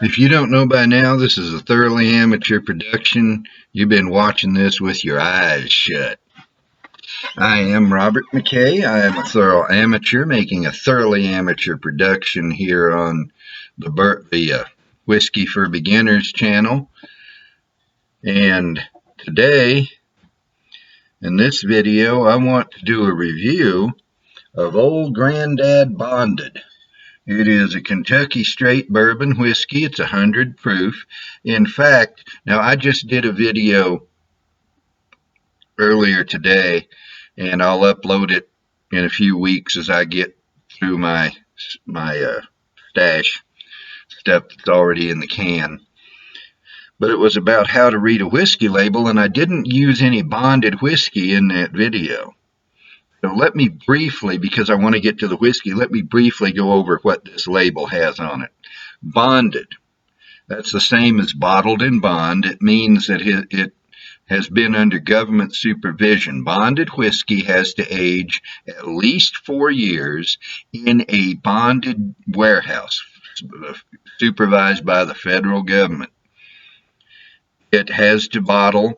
If you don't know by now, this is a thoroughly amateur production. You've been watching this with your eyes shut. I am Robert McKay. I am a thorough amateur making a thoroughly amateur production here on the Whiskey for Beginners channel. And today, in this video, I want to do a review of Old Granddad Bonded. It is a Kentucky straight bourbon whiskey. It's 100 proof. In fact, now I just did a video earlier today, and I'll upload it in a few weeks as I get through my stash stuff that's already in the can. But it was about how to read a whiskey label, and I didn't use any bonded whiskey in that video. So let me briefly, because I want to get to the whiskey, let me briefly go over what this label has on it. Bonded. That's the same as bottled in bond. It means that it has been under government supervision. Bonded whiskey has to age at least 4 years in a bonded warehouse supervised by the federal government. It has to bottle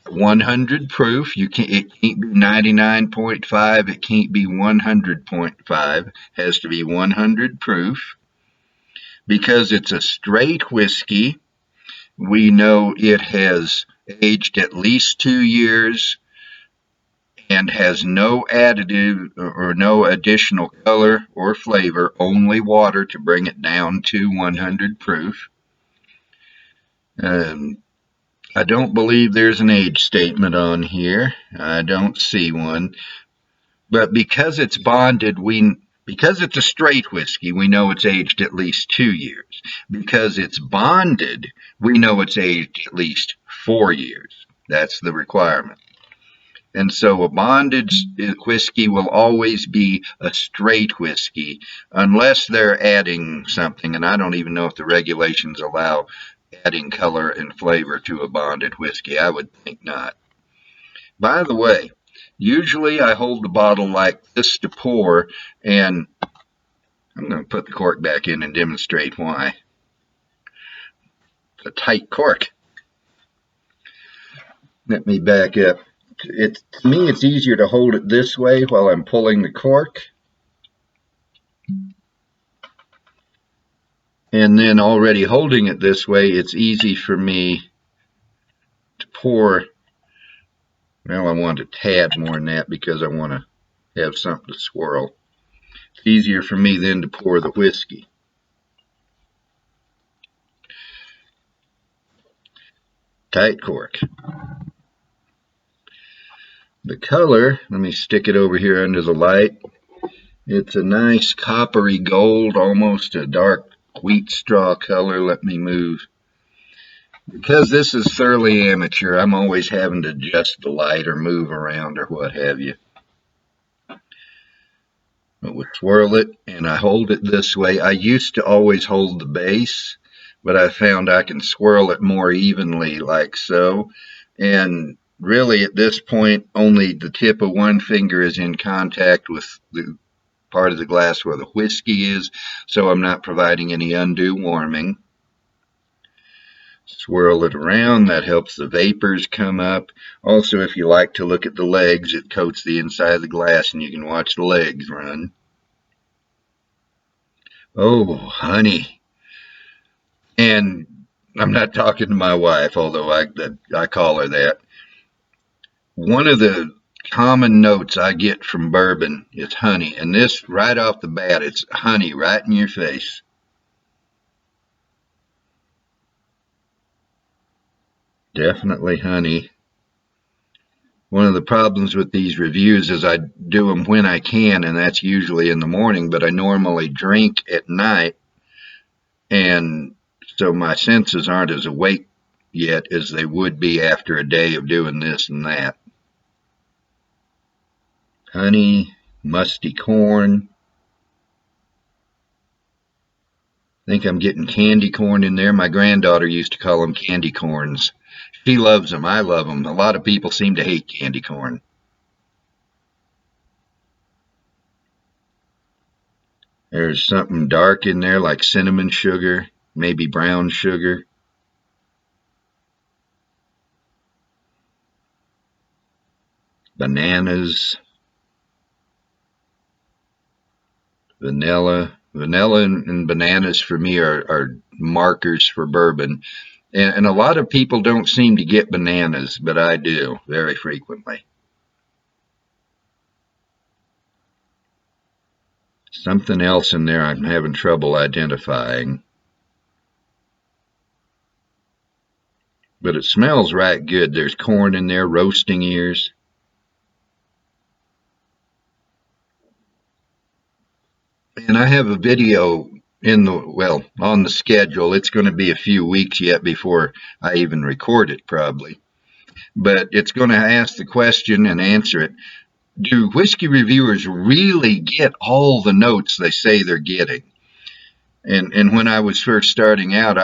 100 proof. It can't be 99.5. It can't be 100.5. Has to be 100 proof. Because it's a straight whiskey, we know it has aged at least 2 years and has no additive or no additional color or flavor, only water to bring it down to 100 proof. I don't believe there's an age statement on here. I don't see one. But because it's bonded, because it's a straight whiskey, we know it's aged at least 2 years. Because it's bonded, we know it's aged at least 4 years. That's the requirement. And so a bonded whiskey will always be a straight whiskey unless they're adding something. And I don't even know if the regulations allow adding color and flavor to a bonded whiskey. I would think not. By the way, usually I hold the bottle like this to pour, and I'm going to put the cork back in and demonstrate why. It's a tight cork. Let me back up. To me, it's easier to hold it this way while I'm pulling the cork. And then already holding it this way, it's easy for me to pour. Well, I want a tad more than that because I want to have something to swirl. It's easier for me then to pour the whiskey. Tight cork. The color, let me stick it over here under the light. It's a nice coppery gold, almost a dark wheat straw color. Let me move. Because this is thoroughly amateur, I'm always having to adjust the light or move around or what have you. But we swirl it, and I hold it this way. I used to always hold the base, but I found I can swirl it more evenly like so. And really at this point, only the tip of one finger is in contact with the part of the glass where the whiskey is, so I'm not providing any undue warming. Swirl it around. That helps the vapors come up. Also, if you like to look at the legs, it coats the inside of the glass and you can watch the legs run. Oh, honey. And I'm not talking to my wife, although I call her that. One of the common notes I get from bourbon is honey, and this right off the bat, it's honey right in your face. Definitely honey. One of the problems with these reviews is I do them when I can, and that's usually in the morning, but I normally drink at night, and so my senses aren't as awake yet as they would be after a day of doing this and that. Honey, musty corn. think I'm getting candy corn in there. My granddaughter used to call them candy corns. She loves them. I love them. A lot of people seem to hate candy corn. There's something dark in there like cinnamon sugar, maybe brown sugar. Bananas, vanilla. Vanilla and bananas for me are markers for bourbon. And a lot of people don't seem to get bananas, but I do very frequently. Something else in there I'm having trouble identifying. But it smells right good. There's corn in there, roasting ears. And I have a video on the schedule. It's going to be a few weeks yet before I even record it, probably. But it's going to ask the question and answer it. Do whiskey reviewers really get all the notes they say they're getting? And when I was first starting out,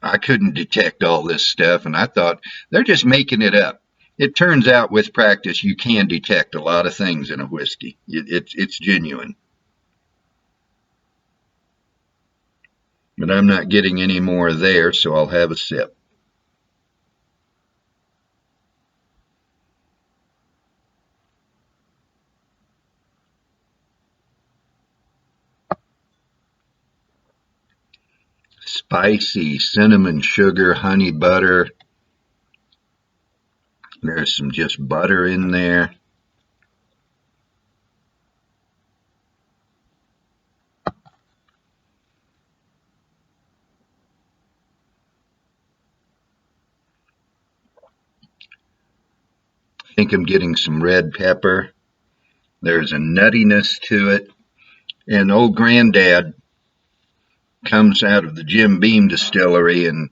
I couldn't detect all this stuff, and I thought they're just making it up. It turns out with practice you can detect a lot of things in a whiskey. It's genuine. But I'm not getting any more there, so I'll have a sip. Spicy cinnamon sugar, honey butter. There's some just butter in there. I think I'm getting some red pepper. There's a nuttiness to it. And old granddad comes out of the Jim Beam distillery, and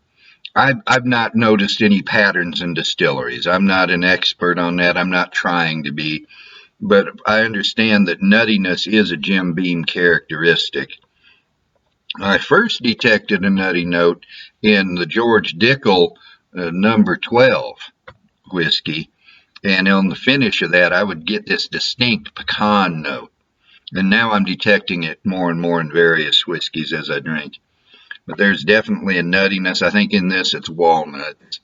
I've not noticed any patterns in distilleries. I'm not an expert on that. I'm not trying to be. But I understand that nuttiness is a Jim Beam characteristic. I first detected a nutty note in the George Dickel number 12 whiskey. And on the finish of that, I would get this distinct pecan note. And now I'm detecting it more and more in various whiskeys as I drink. But there's definitely a nuttiness. I think in this it's walnuts.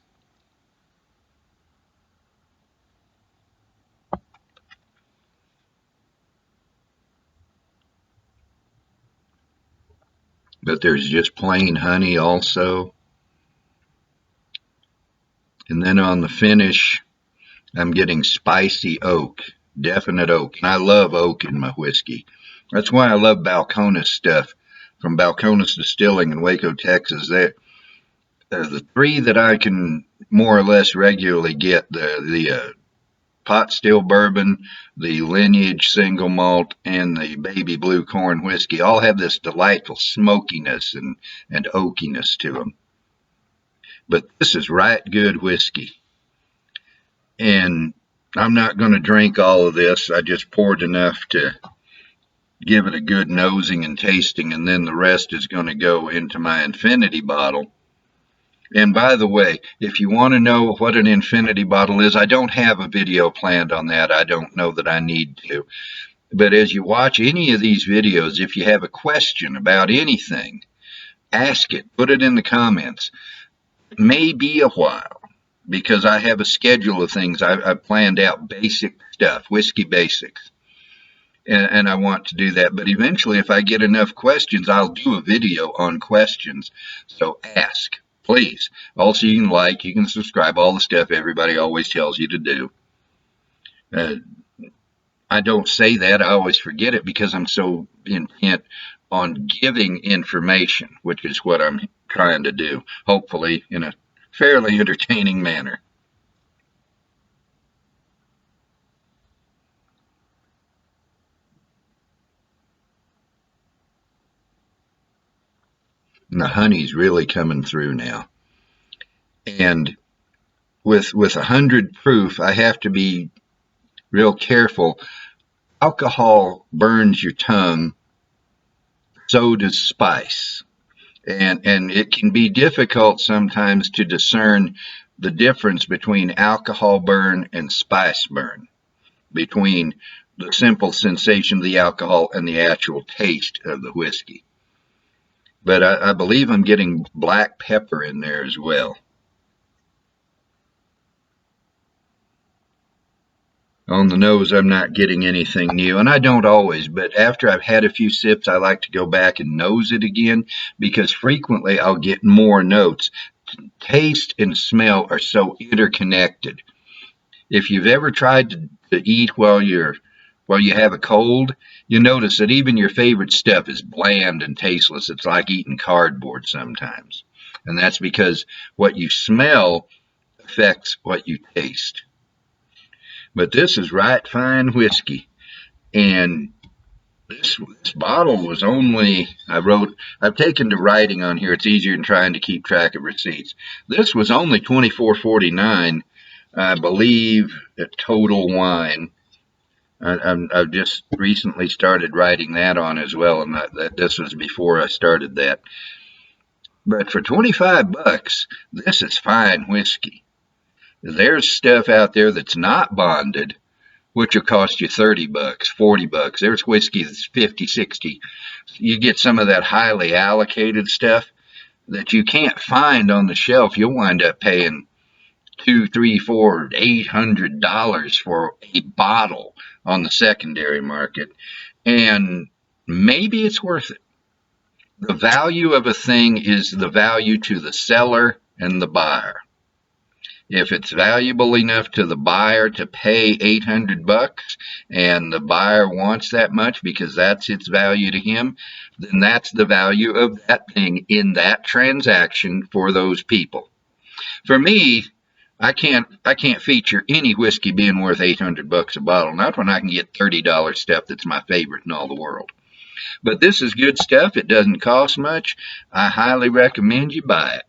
But there's just plain honey also. And then on the finish, I'm getting spicy oak, definite oak. And I love oak in my whiskey. That's why I love Balcones stuff from Balcones Distilling in Waco, Texas. They're the three that I can more or less regularly get. The pot still bourbon, the lineage single malt, and the baby blue corn whiskey all have this delightful smokiness and oakiness to them. But this is right good whiskey. And I'm not going to drink all of this. I just poured enough to give it a good nosing and tasting, and then the rest is going to go into my infinity bottle. And by the way, if you want to know what an infinity bottle is, I don't have a video planned on that. I don't know that I need to. But as you watch any of these videos, if you have a question about anything, ask it. Put it in the comments. It may be a while because I have a schedule of things. I've planned out basic stuff, whiskey basics. And I want to do that. But eventually, if I get enough questions, I'll do a video on questions. So ask. Please. Also, you can like, you can subscribe, all the stuff everybody always tells you to do. I don't say that. I always forget it because I'm so intent on giving information, which is what I'm trying to do, hopefully in a fairly entertaining manner. And the honey's really coming through now. And with 100 proof, I have to be real careful. Alcohol burns your tongue, so does spice. And it can be difficult sometimes to discern the difference between alcohol burn and spice burn, between the simple sensation of the alcohol and the actual taste of the whiskey. But I believe I'm getting black pepper in there as well. On the nose, I'm not getting anything new, and I don't always, but after I've had a few sips, I like to go back and nose it again, because frequently I'll get more notes. Taste and smell are so interconnected. If you've ever tried to eat while you have a cold, you notice that even your favorite stuff is bland and tasteless. It's like eating cardboard sometimes. And that's because what you smell affects what you taste. But this is right fine whiskey. And this bottle was only, I've taken to writing on here. It's easier than trying to keep track of receipts. This was only $24.49, I believe, at Total Wine. I've just recently started writing that on as well, and this was before I started that. But for $25, this is fine whiskey. There's stuff out there that's not bonded, which will cost you $30, $40. There's whiskey that's 50, 60. You get some of that highly allocated stuff that you can't find on the shelf. You'll wind up paying $200, $300, $400, $800 for a bottle on the secondary market. And maybe it's worth it. The value of a thing is the value to the seller and the buyer. If it's valuable enough to the buyer to pay $800 and the buyer wants that much because that's its value to him, then that's the value of that thing in that transaction for those people. For me, I can't feature any whiskey being worth $800 a bottle, not when I can get $30 stuff that's my favorite in all the world. But this is good stuff. It doesn't cost much. I highly recommend you buy it.